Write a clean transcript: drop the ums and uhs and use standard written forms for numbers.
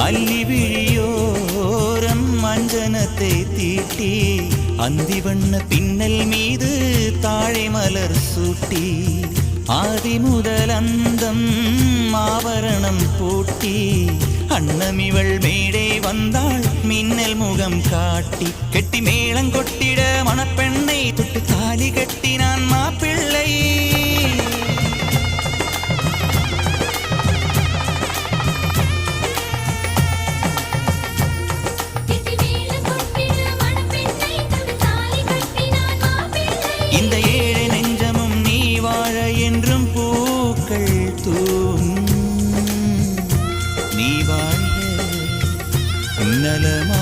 அல்லி விழியோரம் மஞ்சனத்தை தீட்டி அந்தி வண்ண பின்னல் மீது தாழை மலர் சூட்டி ஆதி முதல் அந்தம் ஆபரணம் பூட்டி அன்னமிவள் மேடை வந்தாள் மின்னல் முகம் காட்டி கெட்டி மேளம் கொட்டிட மணப்பெண்ணை தொட்டு தாலி கட்டினான் மாப்பிள்ளை. இந்த ஏழை நெஞ்சமும் நீ வாழ என்றும் பூக்கள் தூவும் நீ வாழ நலமா